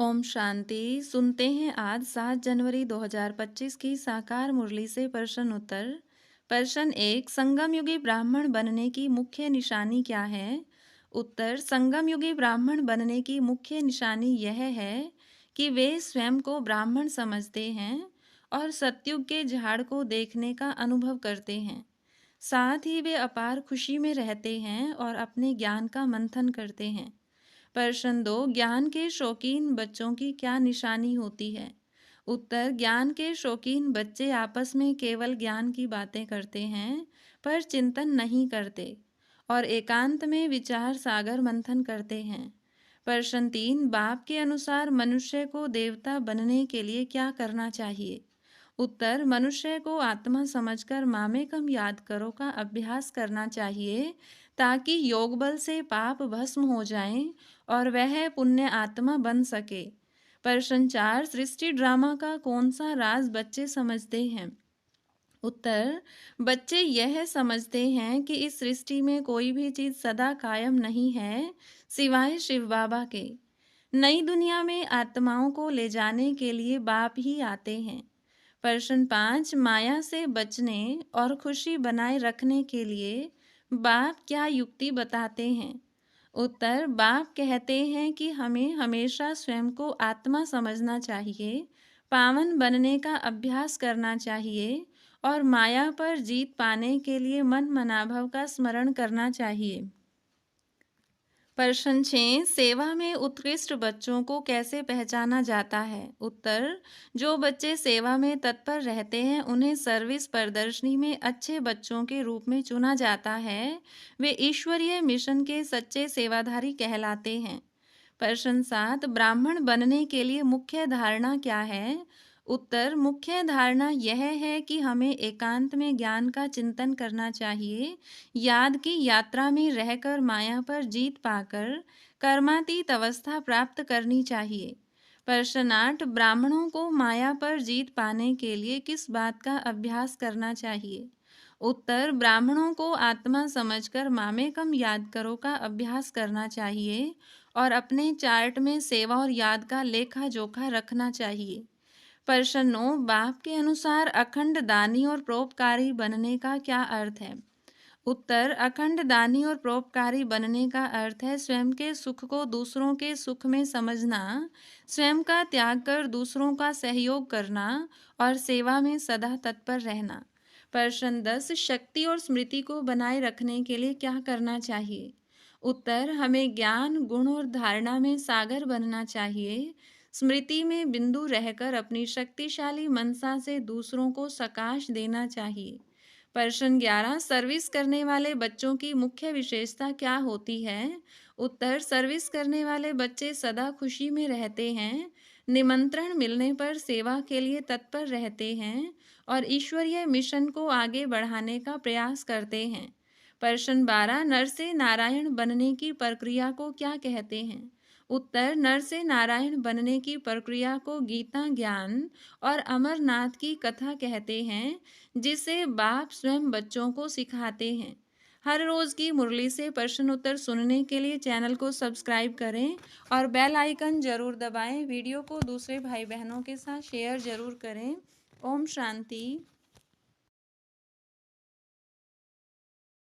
ओम शांति। सुनते हैं आज 7 जनवरी 2025 की साकार मुरली से प्रश्न उत्तर। प्रश्न 1, संगम युगी ब्राह्मण बनने की मुख्य निशानी क्या है? उत्तर, संगम युगी ब्राह्मण बनने की मुख्य निशानी यह है कि वे स्वयं को ब्राह्मण समझते हैं और सतयुग के झाड़ को देखने का अनुभव करते हैं। साथ ही वे अपार खुशी में रहते हैं और अपने ज्ञान का मंथन करते हैं। प्रश्न 2, ज्ञान के शौकीन बच्चों की क्या निशानी होती है? उत्तर, ज्ञान के शौकीन बच्चे आपस में केवल ज्ञान की बातें करते हैं पर चिंतन नहीं करते और एकांत में विचार सागर मंथन करते हैं। प्रश्न 3, बाप के अनुसार मनुष्य को देवता बनने के लिए क्या करना चाहिए? उत्तर, मनुष्य को आत्मा समझकर मामेकम याद करो का अभ्यास करना चाहिए ताकि योग बल से पाप भस्म हो जाएं और वह पुण्य आत्मा बन सके। प्रश्न 4, सृष्टि ड्रामा का कौन सा राज बच्चे समझते हैं? उत्तर, बच्चे यह समझते हैं कि इस सृष्टि में कोई भी चीज सदा कायम नहीं है सिवाय शिव बाबा के। नई दुनिया में आत्माओं को ले जाने के लिए बाप ही आते हैं। प्रश्न 5, माया से बचने और खुशी बनाए रखने के लिए बाप क्या युक्ति बताते हैं? उत्तर, बाप कहते हैं कि हमें हमेशा स्वयं को आत्मा समझना चाहिए, पावन बनने का अभ्यास करना चाहिए और माया पर जीत पाने के लिए मन मनाभव का स्मरण करना चाहिए। प्रश्न 6, सेवा में उत्कृष्ट बच्चों को कैसे पहचाना जाता है? उत्तर, जो बच्चे सेवा में तत्पर रहते हैं उन्हें सर्विस प्रदर्शनी में अच्छे बच्चों के रूप में चुना जाता है। वे ईश्वरीय मिशन के सच्चे सेवाधारी कहलाते हैं। प्रश्न 7, ब्राह्मण बनने के लिए मुख्य धारणा क्या है? उत्तर, मुख्य धारणा यह है कि हमें एकांत में ज्ञान का चिंतन करना चाहिए, याद की यात्रा में रहकर माया पर जीत पाकर कर्मातीत अवस्था प्राप्त करनी चाहिए। प्रश्न 8, ब्राह्मणों को माया पर जीत पाने के लिए किस बात का अभ्यास करना चाहिए? उत्तर, ब्राह्मणों को आत्मा समझकर मामेकम याद करो का अभ्यास करना चाहिए और अपने चार्ट में सेवा और याद का लेखा जोखा रखना चाहिए। प्रश्न 9, बाप के अनुसार अखंड दानी और परोपकारी बनने का क्या अर्थ है? उत्तर, अखंड दानी और परोपकारी बनने का अर्थ है स्वयं के सुख को दूसरों के सुख में समझना, स्वयं का त्याग कर दूसरों का सहयोग करना और सेवा में सदा तत्पर रहना। प्रश्न 10, शक्ति और स्मृति को बनाए रखने के लिए क्या करना चाहिए? उत्तर, हमें ज्ञान, गुण और धारणा में सागर बनना चाहिए। स्मृति में बिंदु रहकर अपनी शक्तिशाली मनसा से दूसरों को सकाश देना चाहिए। प्रश्न 11, सर्विस करने वाले बच्चों की मुख्य विशेषता क्या होती है? उत्तर, सर्विस करने वाले बच्चे सदा खुशी में रहते हैं, निमंत्रण मिलने पर सेवा के लिए तत्पर रहते हैं और ईश्वरीय मिशन को आगे बढ़ाने का प्रयास करते हैं। प्रश्न 12, नर से नारायण बनने की प्रक्रिया को क्या कहते हैं? उत्तर, नर से नारायण बनने की प्रक्रिया को गीता ज्ञान और अमरनाथ की कथा कहते हैं, जिसे बाप स्वयं बच्चों को सिखाते हैं। हर रोज की मुरली से प्रश्न उत्तर सुनने के लिए चैनल को सब्सक्राइब करें और बेल आइकन जरूर दबाएं। वीडियो को दूसरे भाई बहनों के साथ शेयर जरूर करें। ओम शांति।